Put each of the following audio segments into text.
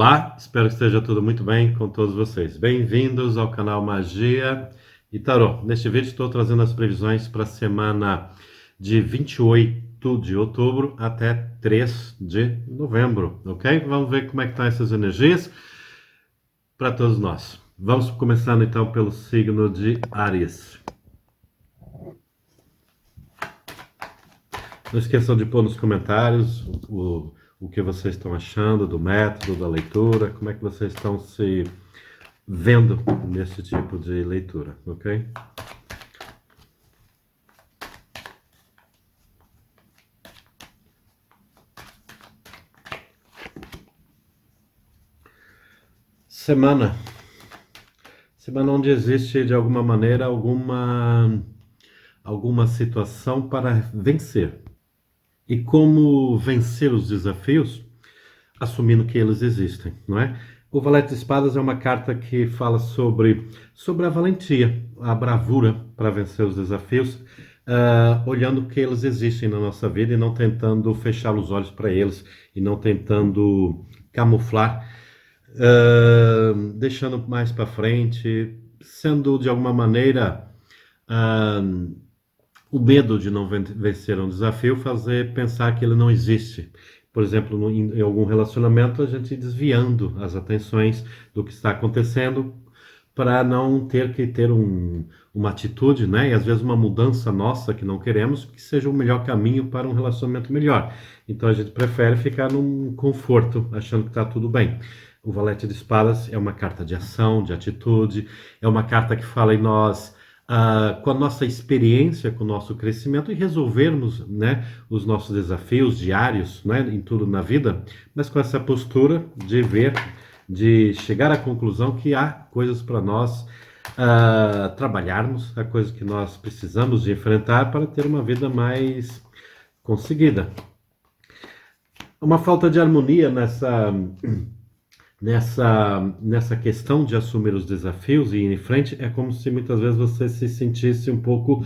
Olá, espero que esteja tudo muito bem com todos vocês. Bem-vindos ao canal Magia e Tarô. Neste vídeo estou trazendo as previsões para a semana de 28 de outubro até 3 de novembro, ok? Vamos ver como é que estão essas energias para todos nós. Vamos começando então pelo signo de Áries. Não esqueçam de pôr nos comentários o que vocês estão achando do método, da leitura, como é que vocês estão se vendo nesse tipo de leitura, ok? Semana onde existe de alguma maneira alguma situação para vencer. E como vencer os desafios, assumindo que eles existem, não é? O Valete de Espadas é uma carta que fala sobre a valentia, a bravura para vencer os desafios, olhando que eles existem na nossa vida e não tentando fechar os olhos para eles e não tentando camuflar, deixando mais para frente, sendo de alguma maneira o medo de não vencer um desafio fazer pensar que ele não existe. Por exemplo, em algum relacionamento, a gente desviando as atenções do que está acontecendo para não ter que ter uma atitude, né? E às vezes uma mudança nossa que não queremos, que seja o melhor caminho para um relacionamento melhor. Então a gente prefere ficar num conforto, achando que está tudo bem. O Valete de Espadas é uma carta de ação, de atitude, é uma carta que fala em nós, com a nossa experiência, com o nosso crescimento e resolvermos, né, os nossos desafios diários, né, em tudo na vida, mas com essa postura de ver, de chegar à conclusão que há coisas para nós trabalharmos, há coisas que nós precisamos de enfrentar para ter uma vida mais conseguida. Uma falta de harmonia nessa questão de assumir os desafios e ir em frente, é como se muitas vezes você se sentisse um pouco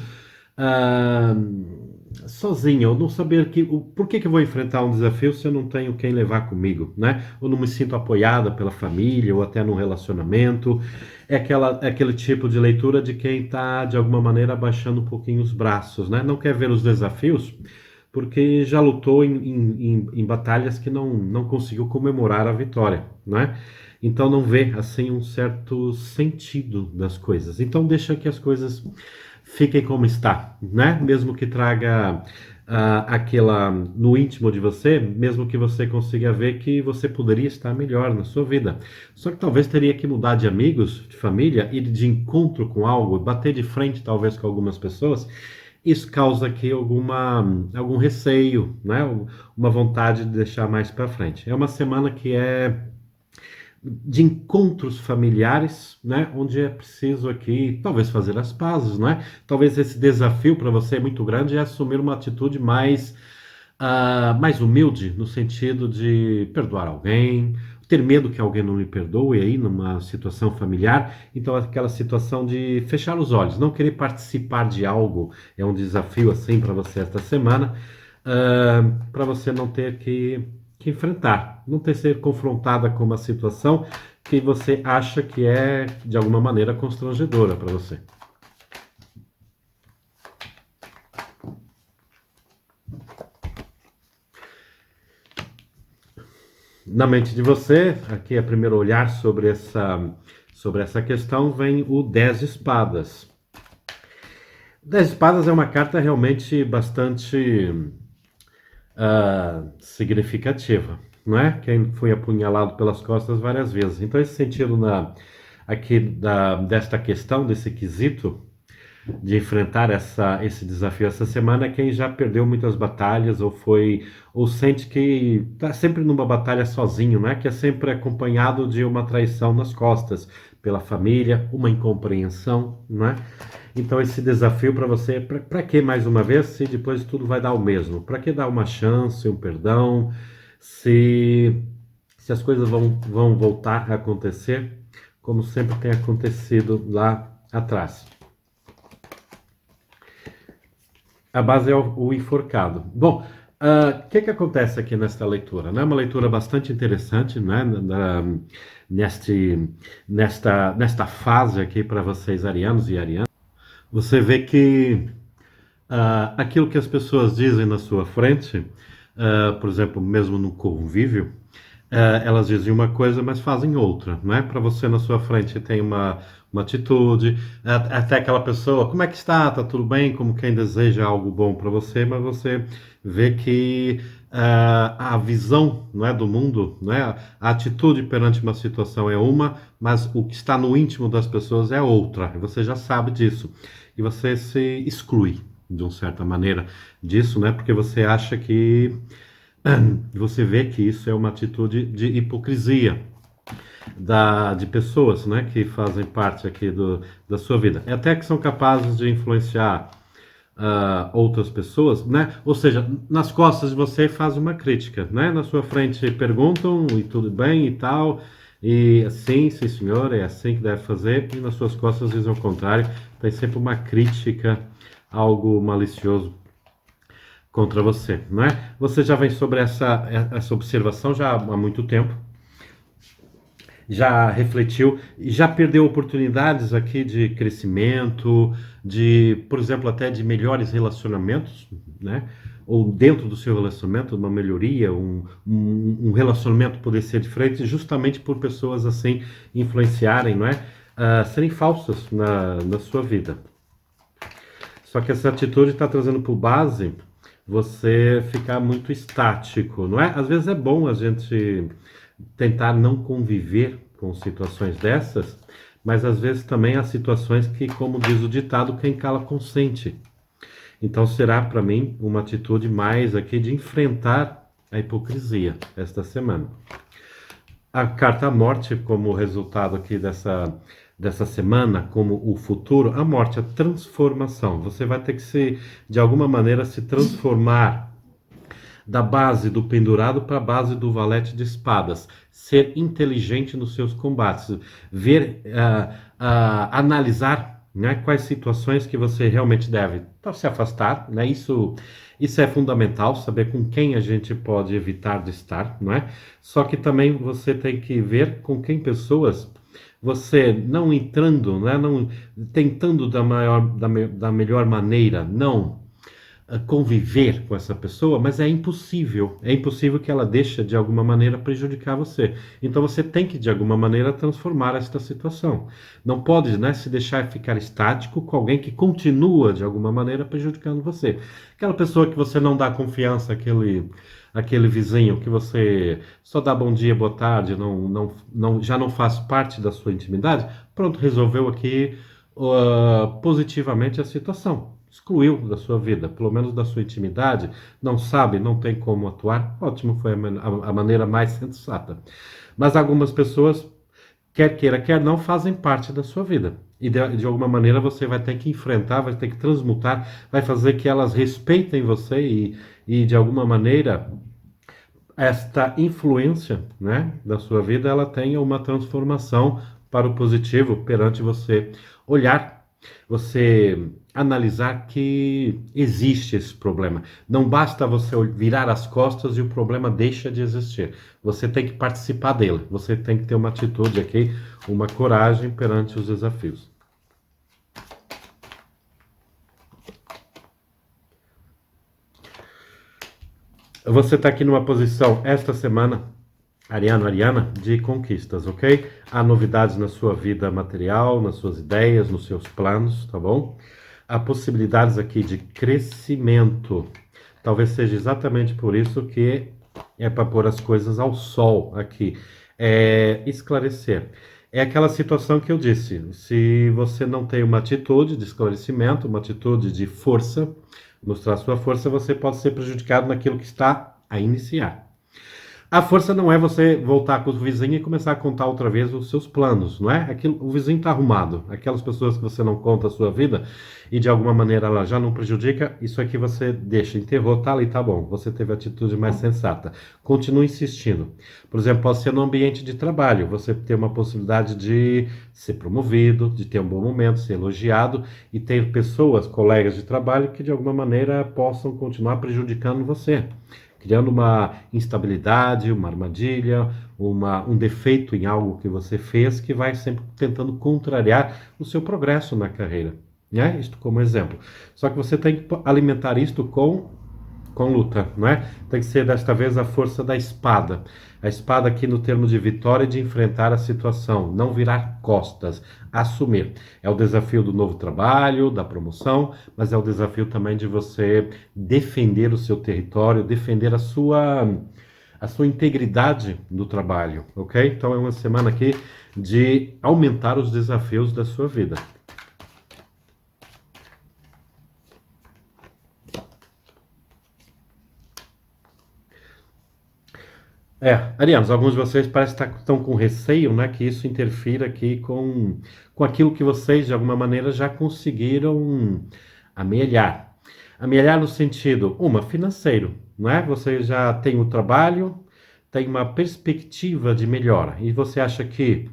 sozinho, ou não saber por que eu vou enfrentar um desafio se eu não tenho quem levar comigo, né? Ou não me sinto apoiada pela família, ou até num relacionamento. É aquele tipo de leitura de quem está, de alguma maneira, abaixando um pouquinho os braços, né? Não quer ver os desafios, porque já lutou em batalhas que não conseguiu comemorar a vitória, né? Então não vê assim um certo sentido das coisas. Então deixa que as coisas fiquem como está, né? Mesmo que traga aquela no íntimo de você, mesmo que você consiga ver que você poderia estar melhor na sua vida. Só que talvez teria que mudar de amigos, de família, ir de encontro com algo, bater de frente talvez com algumas pessoas. Isso causa aqui algum receio, né? Uma vontade de deixar mais para frente. É uma semana que é de encontros familiares, né? Onde é preciso aqui talvez fazer as pazes, né? Talvez esse desafio para você é muito grande e assumir uma atitude mais humilde, no sentido de perdoar alguém, ter medo que alguém não lhe perdoe aí numa situação familiar. Então aquela situação de fechar os olhos, não querer participar de algo, é um desafio assim para você esta semana, para você não ter que enfrentar, não ter que ser confrontada com uma situação que você acha que é de alguma maneira constrangedora para você. Na mente de você, aqui a primeiro olhar sobre essa questão, vem o 10 de espadas. O 10 de espadas é uma carta realmente bastante significativa, não é? Quem foi apunhalado pelas costas várias vezes. Então esse sentido desta questão, desse quesito, de enfrentar esse desafio essa semana é quem já perdeu muitas batalhas ou sente que está sempre numa batalha sozinho, né? Que é sempre acompanhado de uma traição nas costas pela família, uma incompreensão, né? Então esse desafio para você, para que mais uma vez, se depois tudo vai dar o mesmo? Para que dar uma chance, um perdão, se as coisas vão voltar a acontecer como sempre tem acontecido lá atrás? A base é o enforcado. Bom, Que acontece aqui nesta leitura? Né? Uma leitura bastante interessante, né? Neste, nesta fase aqui para vocês, arianos e arianas. Você vê que aquilo que as pessoas dizem na sua frente, por exemplo, mesmo no convívio, elas dizem uma coisa, mas fazem outra, não é? Para você na sua frente tem uma atitude, até aquela pessoa, como é que está? Tá tudo bem? Como quem deseja algo bom para você, mas você vê que a visão, não é, do mundo, não é? A atitude perante uma situação é uma, mas o que está no íntimo das pessoas é outra. E você já sabe disso e você se exclui de uma certa maneira disso, né? Porque você acha que você vê que isso é uma atitude de hipocrisia de pessoas, né, que fazem parte aqui da sua vida. É até que são capazes de influenciar outras pessoas, né? Ou seja, nas costas de você faz uma crítica, né? Na sua frente perguntam e tudo bem e tal, e assim, sim senhor, é assim que deve fazer, e nas suas costas dizem o contrário, tem sempre uma crítica, algo malicioso contra você, não é? Você já vem sobre essa observação já há muito tempo, já refletiu e já perdeu oportunidades aqui de crescimento, de, por exemplo, até de melhores relacionamentos, né? Ou dentro do seu relacionamento, uma melhoria, um relacionamento poder ser diferente, justamente por pessoas assim influenciarem, não é? Serem falsas na sua vida. Só que essa atitude está trazendo por base você ficar muito estático, não é? Às vezes é bom a gente tentar não conviver com situações dessas, mas às vezes também há situações que, como diz o ditado, quem cala consente. Então será para mim uma atitude mais aqui de enfrentar a hipocrisia esta semana. A carta morte, como resultado aqui dessa semana, como o futuro, a morte, a transformação. Você vai ter que de alguma maneira, se transformar da base do pendurado para a base do valete de espadas. Ser inteligente nos seus combates. Ver, analisar, né, quais situações que você realmente deve se afastar, né? Isso é fundamental, saber com quem a gente pode evitar de estar, não é? Só que também você tem que ver com quem pessoas você não entrando, né, não tentando da melhor maneira, não conviver com essa pessoa, mas é impossível. É impossível que ela deixe de alguma maneira prejudicar você. Então você tem que de alguma maneira transformar esta situação. Não pode, né, se deixar ficar estático com alguém que continua de alguma maneira prejudicando você. Aquela pessoa que você não dá confiança, aquele vizinho que você só dá bom dia, boa tarde, já não faz parte da sua intimidade, pronto, resolveu aqui positivamente a situação. Excluiu da sua vida, pelo menos da sua intimidade, não sabe, não tem como atuar, ótimo, foi a maneira mais sensata. Mas algumas pessoas, quer queira, quer não, fazem parte da sua vida. E de alguma maneira você vai ter que enfrentar, vai ter que transmutar, vai fazer que elas respeitem você e de alguma maneira esta influência, né, da sua vida, ela tenha uma transformação para o positivo perante você olhar, você analisar que existe esse problema. Não basta você virar as costas e o problema deixa de existir. Você tem que participar dele. Você tem que ter uma atitude aqui, uma coragem perante os desafios. Você está aqui numa posição esta semana, Ariano, Ariana, de conquistas, ok? Há novidades na sua vida material, nas suas ideias, nos seus planos, tá bom? Há possibilidades aqui de crescimento. Talvez seja exatamente por isso que é para pôr as coisas ao sol aqui. É esclarecer. É aquela situação que eu disse. Se você não tem uma atitude de esclarecimento, uma atitude de força, mostrar sua força, você pode ser prejudicado naquilo que está a iniciar. A força não é você voltar com o vizinho e começar a contar outra vez os seus planos, não é? Aquilo, o vizinho está arrumado. Aquelas pessoas que você não conta a sua vida e de alguma maneira ela já não prejudica, isso aqui você deixa, enterrou, tá ali, tá bom. Você teve a atitude mais sensata. Continue insistindo. Por exemplo, pode ser no ambiente de trabalho. Você ter uma possibilidade de ser promovido, de ter um bom momento, ser elogiado e ter pessoas, colegas de trabalho que de alguma maneira possam continuar prejudicando você, criando uma instabilidade, uma armadilha, um defeito em algo que você fez que vai sempre tentando contrariar o seu progresso na carreira. Né? Isto como exemplo. Só que você tem que alimentar isto com luta, não é? Tem que ser desta vez a força da espada. A espada aqui no termo de vitória de enfrentar a situação, não virar costas, assumir. É o desafio do novo trabalho, da promoção, mas é o desafio também de você defender o seu território, defender a sua integridade no trabalho, ok? Então é uma semana aqui de aumentar os desafios da sua vida. Arianos, alguns de vocês parece que estão com receio, né, que isso interfira aqui com aquilo que vocês, de alguma maneira, já conseguiram amelhar. Amelhar no sentido, financeiro, não é? Você já tem o trabalho, tem uma perspectiva de melhora, e você acha que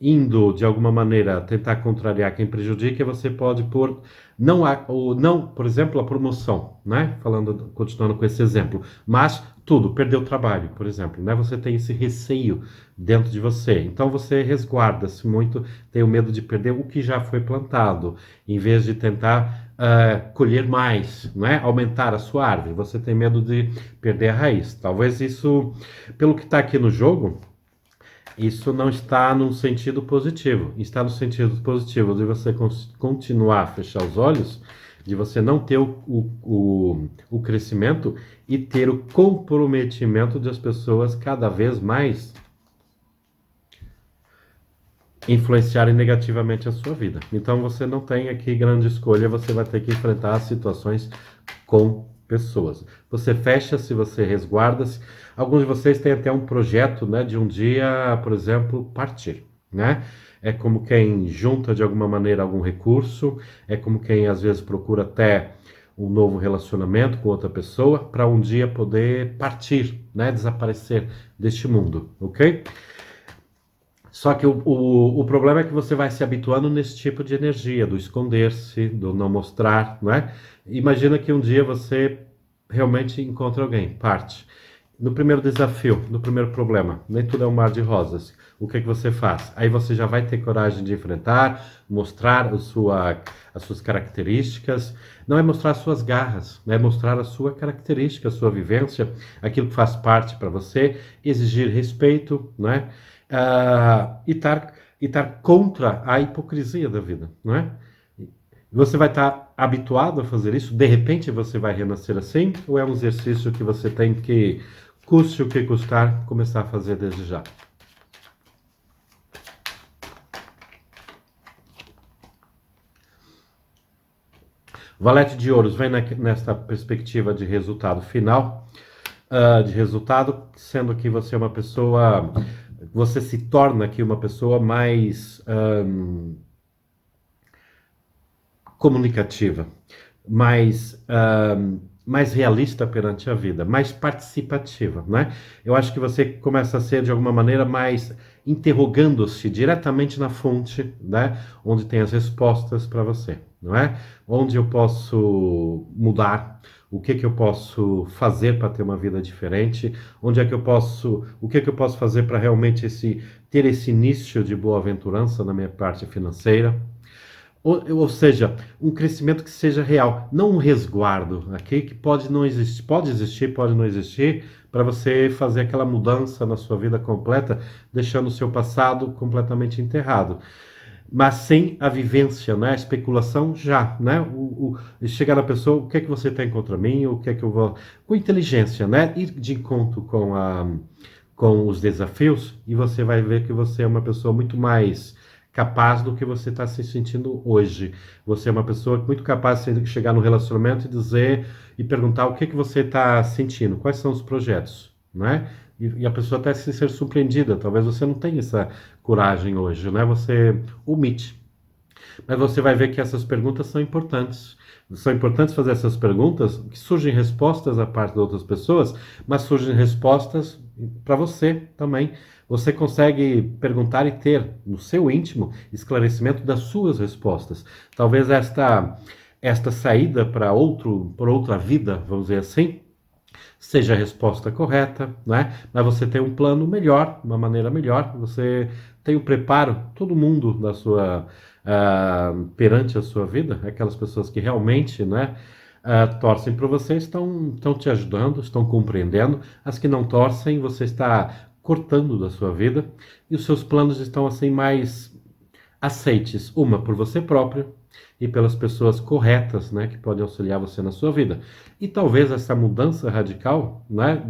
indo de alguma maneira tentar contrariar quem prejudica, você pode pôr não, por exemplo, a promoção, né? Falando, continuando com esse exemplo, mas tudo, perder o trabalho, por exemplo, né? Você tem esse receio dentro de você, então você resguarda-se muito, tem o medo de perder o que já foi plantado, em vez de tentar colher mais, né? Aumentar a sua árvore, você tem medo de perder a raiz. Talvez isso, pelo que está aqui no jogo, isso não está no sentido positivo. Está no sentido positivo de você continuar a fechar os olhos, de você não ter o crescimento e ter o comprometimento de as pessoas cada vez mais influenciarem negativamente a sua vida. Então você não tem aqui grande escolha, você vai ter que enfrentar as situações com pessoas. Você fecha-se, você resguarda-se. Alguns de vocês têm até um projeto, né, de um dia, por exemplo, partir, né? É como quem junta de alguma maneira algum recurso, é como quem às vezes procura até um novo relacionamento com outra pessoa para um dia poder partir, né, desaparecer deste mundo, ok? Só que o problema é que você vai se habituando nesse tipo de energia, do esconder-se, do não mostrar, não é? Imagina que um dia você realmente encontra alguém, parte. No primeiro desafio, no primeiro problema, nem tudo é um mar de rosas. O que é que você faz? Aí você já vai ter coragem de enfrentar, mostrar as suas características. Não é mostrar as suas garras, é mostrar a sua característica, a sua vivência, aquilo que faz parte para você, exigir respeito, não é? E estar contra a hipocrisia da vida, não é? Você vai estar habituado a fazer isso? De repente você vai renascer assim? Ou é um exercício que você tem que, custe o que custar, começar a fazer desde já? Valete de Ouros vem nesta perspectiva de resultado final, de resultado, sendo que você é uma pessoa, você se torna aqui uma pessoa mais comunicativa, mais realista perante a vida, mais participativa, né? Eu acho que você começa a ser, de alguma maneira, mais interrogando-se diretamente na fonte, né? Onde tem as respostas para você, não é? Onde eu posso mudar, o que eu posso fazer para ter uma vida diferente, onde é que eu posso, o que eu posso fazer para realmente ter esse início de boa-aventurança na minha parte financeira. Ou seja, um crescimento que seja real, não um resguardo, aqui que pode não existir, pode não existir, para você fazer aquela mudança na sua vida completa, deixando o seu passado completamente enterrado. Mas sem a vivência, né? A especulação já, né? Chegar na pessoa, o que é que você tem contra mim, o que é que eu vou... Com inteligência, né? Ir de encontro com os desafios, e você vai ver que você é uma pessoa muito mais capaz do que você está se sentindo hoje. Você é uma pessoa muito capaz de chegar no relacionamento e dizer e perguntar o que você está sentindo, quais são os projetos, né? E a pessoa até se ser surpreendida. Talvez você não tenha essa coragem hoje, né? Você omite. Mas você vai ver que essas perguntas são importantes. São importantes fazer essas perguntas, que surgem respostas da parte de outras pessoas, mas surgem respostas para você também. Você consegue perguntar e ter no seu íntimo esclarecimento das suas respostas. Talvez esta saída para outra vida, vamos dizer assim, seja a resposta correta, né? Mas você tem um plano melhor, uma maneira melhor, você tem o preparo, todo mundo da sua perante a sua vida, aquelas pessoas que realmente, né, torcem para você, estão te ajudando, estão compreendendo. As que não torcem, você está cortando da sua vida e os seus planos estão assim mais aceites, uma por você próprio e pelas pessoas corretas, né, que podem auxiliar você na sua vida. E talvez essa mudança radical, né,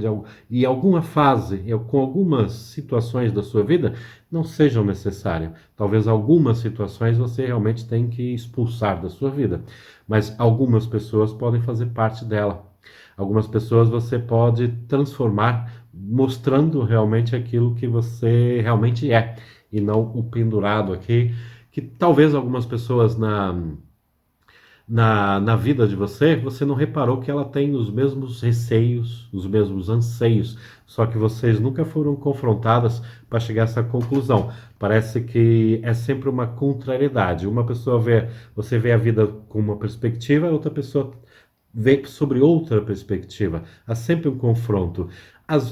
em alguma fase, com algumas situações da sua vida, não sejam necessárias. Talvez algumas situações você realmente tem que expulsar da sua vida, mas algumas pessoas podem fazer parte dela. Algumas pessoas você pode transformar, mostrando realmente aquilo que você realmente é, e não o pendurado aqui, que talvez algumas pessoas na vida de você, você não reparou que ela tem os mesmos receios, os mesmos anseios, só que vocês nunca foram confrontadas para chegar a essa conclusão. Parece que é sempre uma contrariedade. Uma pessoa você vê a vida com uma perspectiva, a outra pessoa vê sobre outra perspectiva. Há sempre um confronto.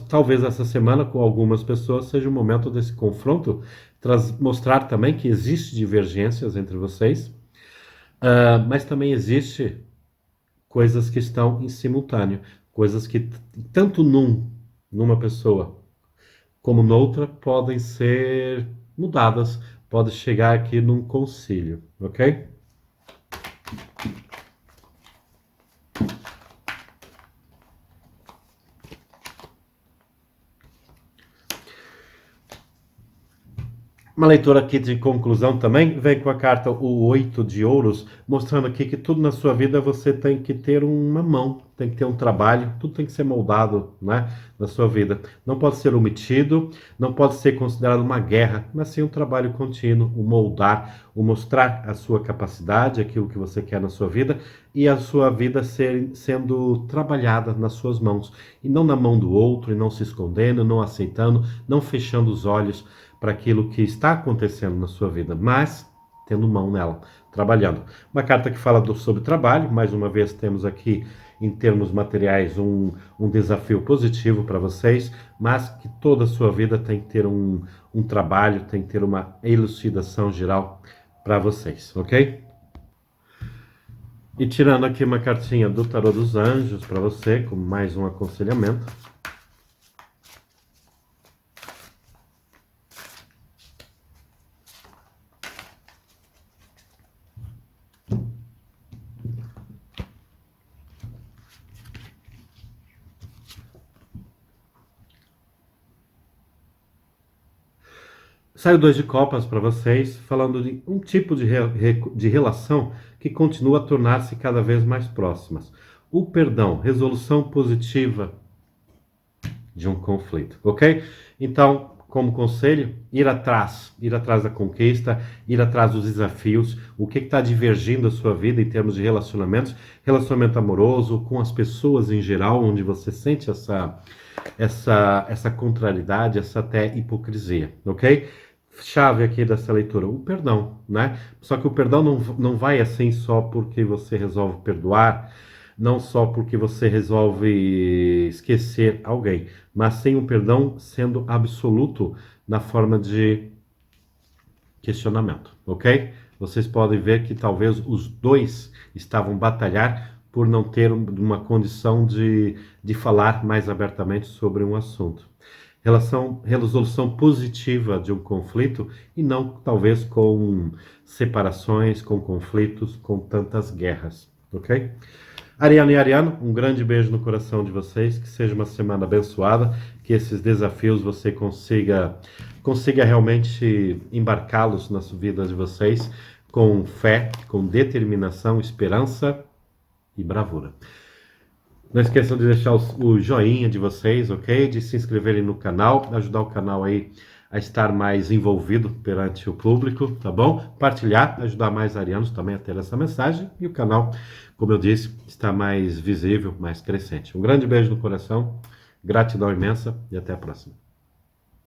Talvez essa semana com algumas pessoas seja o momento desse confronto, mostrar também que existe divergências entre vocês, mas também existe coisas que estão em simultâneo, coisas que tanto numa pessoa como noutra podem ser mudadas, pode chegar aqui num concílio, ok? Uma leitura aqui de conclusão também vem com a carta o 8 de ouros, mostrando aqui que tudo na sua vida você tem que ter uma mão, tem que ter um trabalho, tudo tem que ser moldado, né, na sua vida. Não pode ser omitido, não pode ser considerado uma guerra, mas sim um trabalho contínuo, o moldar, o mostrar a sua capacidade, aquilo que você quer na sua vida, e a sua vida sendo trabalhada nas suas mãos, e não na mão do outro, e não se escondendo, não aceitando, não fechando os olhos para aquilo que está acontecendo na sua vida, mas tendo mão nela, trabalhando. Uma carta que fala sobre trabalho, mais uma vez temos aqui, em termos materiais, um desafio positivo para vocês, mas que toda a sua vida tem que ter um trabalho, tem que ter uma elucidação geral para vocês, ok? E tirando aqui uma cartinha do Tarô dos Anjos para você, como mais um aconselhamento. Sai o 2 de copas para vocês, falando de um tipo de relação que continua a tornar-se cada vez mais próximas. O perdão, resolução positiva de um conflito, ok? Então, como conselho, ir atrás da conquista, ir atrás dos desafios, o que está divergindo a sua vida em termos de relacionamentos, relacionamento amoroso, com as pessoas em geral, onde você sente essa contrariedade, essa até hipocrisia, ok? Chave aqui dessa leitura, o perdão, né? Só que o perdão não vai assim só porque você resolve perdoar, não só porque você resolve esquecer alguém, mas sem o perdão sendo absoluto na forma de questionamento, ok? Vocês podem ver que talvez os dois estavam batalhar por não ter uma condição de falar mais abertamente sobre um assunto. Resolução positiva de um conflito e não talvez com separações, com conflitos, com tantas guerras, ok? Ariana e Ariano, um grande beijo no coração de vocês, que seja uma semana abençoada, que esses desafios você consiga realmente embarcá-los nas vidas de vocês com fé, com determinação, esperança e bravura. Não esqueçam de deixar o joinha de vocês, ok? De se inscreverem no canal, ajudar o canal aí a estar mais envolvido perante o público, tá bom? Partilhar, ajudar mais arianos também a ter essa mensagem e o canal, como eu disse, está mais visível, mais crescente. Um grande beijo no coração, gratidão imensa e até a próxima.